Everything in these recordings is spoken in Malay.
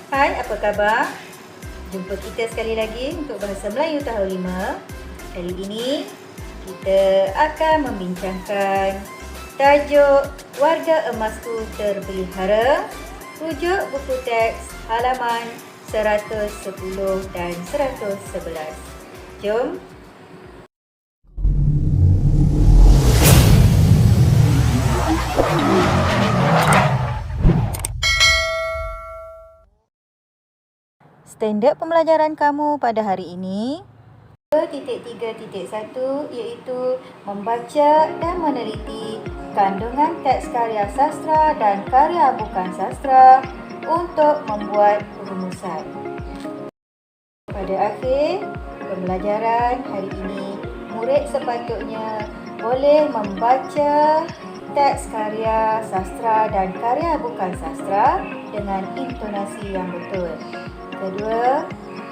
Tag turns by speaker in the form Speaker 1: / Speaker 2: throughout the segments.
Speaker 1: Hai, apa khabar? Jumpa kita sekali lagi untuk Bahasa Melayu Tahun 5. Kali ini kita akan membincangkan tajuk Warga Emasku Terpelihara, rujuk buku teks halaman 110 dan 111. Jom. Standard pembelajaran kamu pada hari ini 2.3.1 iaitu membaca dan meneliti kandungan teks karya sastra dan karya bukan sastra untuk membuat rumusan. Pada akhir pembelajaran hari ini, murid sepatutnya boleh membaca teks karya sastra dan karya bukan sastra dengan intonasi yang betul. Kedua,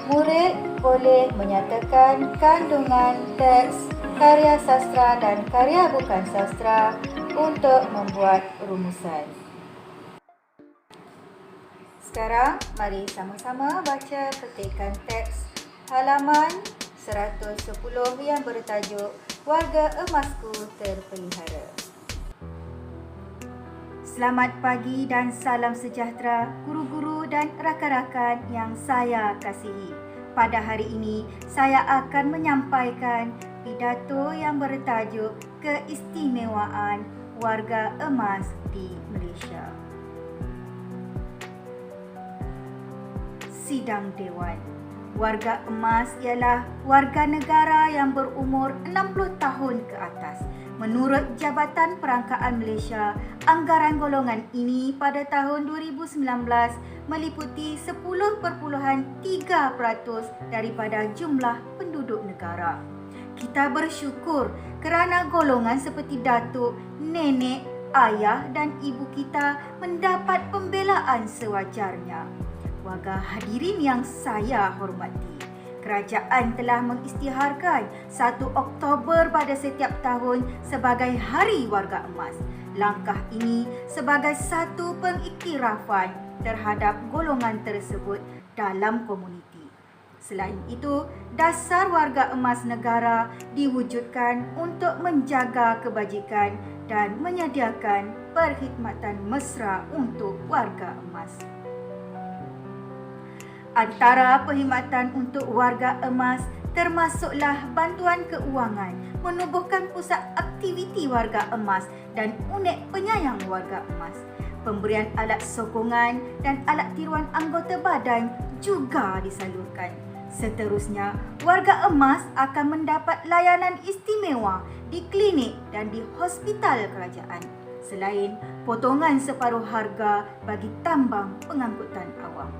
Speaker 1: murid boleh menyatakan kandungan teks karya sastra dan karya bukan sastra untuk membuat rumusan. Sekarang, mari sama-sama baca petikan teks halaman 110 yang bertajuk Warga Emasku Terpelihara. Selamat pagi dan salam sejahtera guru-guru dan rakan-rakan yang saya kasihi. Pada hari ini, saya akan menyampaikan pidato yang bertajuk Keistimewaan Warga Emas di Malaysia. Sidang Dewan. Warga emas ialah warga negara yang berumur 60 tahun ke atas. Menurut Jabatan Perangkaan Malaysia, anggaran golongan ini pada tahun 2019 meliputi 10.3% daripada jumlah penduduk negara. Kita bersyukur kerana golongan seperti datuk, nenek, ayah dan ibu kita mendapat pembelaan sewajarnya. Warga hadirin yang saya hormati, kerajaan telah mengisytiharkan 1 Oktober pada setiap tahun sebagai Hari Warga Emas. Langkah ini sebagai satu pengiktirafan terhadap golongan tersebut dalam komuniti. Selain itu, dasar warga emas negara diwujudkan untuk menjaga kebajikan dan menyediakan perkhidmatan mesra untuk warga emas. Antara perkhidmatan untuk warga emas termasuklah bantuan keuangan, menubuhkan pusat aktiviti warga emas dan unit penyayang warga emas. Pemberian alat sokongan dan alat tiruan anggota badan juga disalurkan. Seterusnya, warga emas akan mendapat layanan istimewa di klinik dan di hospital kerajaan. Selain potongan separuh harga bagi tambang pengangkutan awam.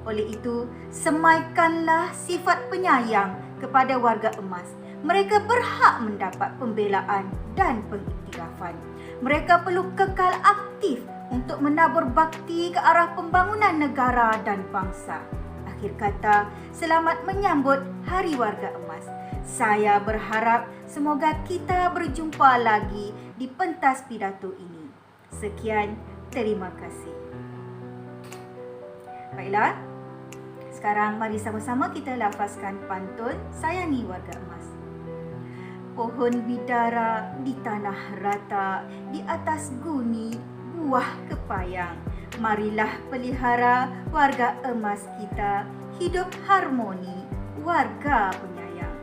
Speaker 1: Oleh itu, semaikanlah sifat penyayang kepada warga emas. Mereka berhak mendapat pembelaan dan pengiktirafan. Mereka perlu kekal aktif untuk menabur bakti ke arah pembangunan negara dan bangsa. Akhir kata, selamat menyambut Hari Warga Emas. Saya berharap semoga kita berjumpa lagi di pentas pidato ini. Sekian, terima kasih. Baiklah, sekarang mari sama-sama kita lafazkan pantun Sayangi Warga Emas. Pohon bidara di tanah rata, di atas guni buah kepayang. Marilah pelihara warga emas kita, hidup harmoni, warga penyayang.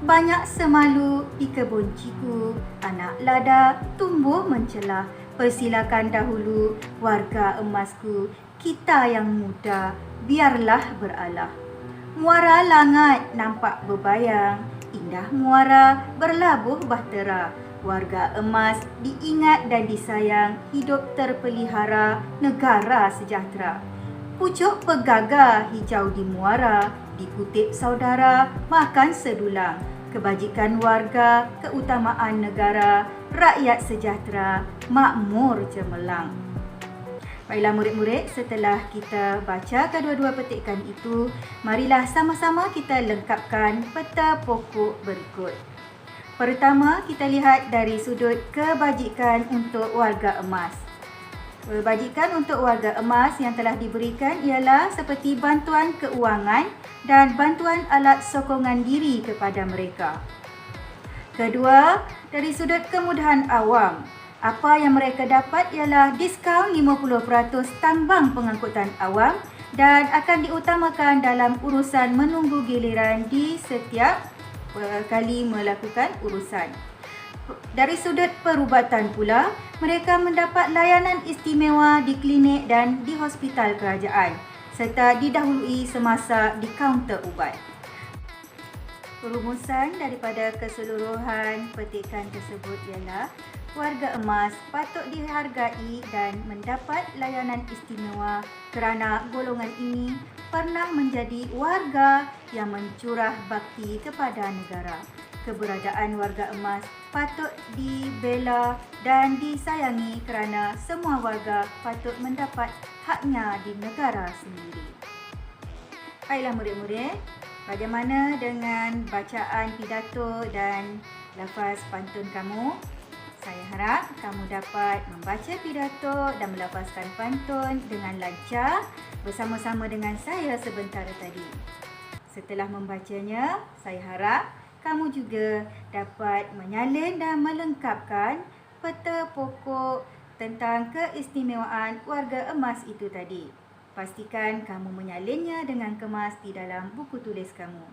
Speaker 1: Banyak semalu di kebun ciku, anak lada tumbuh mencelah. Persilakan dahulu warga emasku, kita yang muda, biarlah beralah. Muara langat nampak berbayang, indah muara berlabuh bahtera. Warga emas diingat dan disayang, hidup terpelihara, negara sejahtera. Pucuk pegagah hijau di muara, dikutip saudara, makan sedulang. Kebajikan warga, keutamaan negara, rakyat sejahtera, makmur cemerlang. Baiklah murid-murid, setelah kita baca kedua-dua petikan itu, marilah sama-sama kita lengkapkan peta pokok berikut. Pertama, kita lihat dari sudut kebajikan untuk warga emas. Bajikan untuk warga emas yang telah diberikan ialah seperti bantuan keuangan dan bantuan alat sokongan diri kepada mereka. Kedua, dari sudut kemudahan awam, apa yang mereka dapat ialah diskaun 50% tambang pengangkutan awam dan akan diutamakan dalam urusan menunggu giliran di setiap kali melakukan urusan. Dari sudut perubatan pula, mereka mendapat layanan istimewa di klinik dan di hospital kerajaan serta didahului semasa di kaunter ubat. Perumusan daripada keseluruhan petikan tersebut ialah warga emas patut dihargai dan mendapat layanan istimewa kerana golongan ini pernah menjadi warga yang mencurah bakti kepada negara. Keberadaan warga emas patut dibela dan disayangi kerana semua warga patut mendapat haknya di negara sendiri. Baiklah murid-murid, bagaimana dengan bacaan pidato dan lafaz pantun kamu? Saya harap kamu dapat membaca pidato dan melafazkan pantun dengan lancar bersama-sama dengan saya sebentar tadi. Setelah membacanya, saya harap kamu juga dapat menyalin dan melengkapkan peta pokok tentang keistimewaan warga emas itu tadi. Pastikan kamu menyalinnya dengan kemas di dalam buku tulis kamu.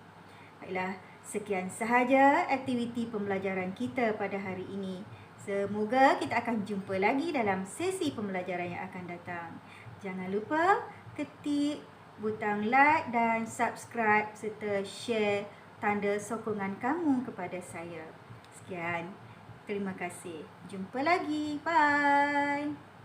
Speaker 1: Baiklah, sekian sahaja aktiviti pembelajaran kita pada hari ini. Semoga kita akan jumpa lagi dalam sesi pembelajaran yang akan datang. Jangan lupa ketik butang like dan subscribe serta share tanda sokongan kamu kepada saya. Sekian. Terima kasih. Jumpa lagi. Bye.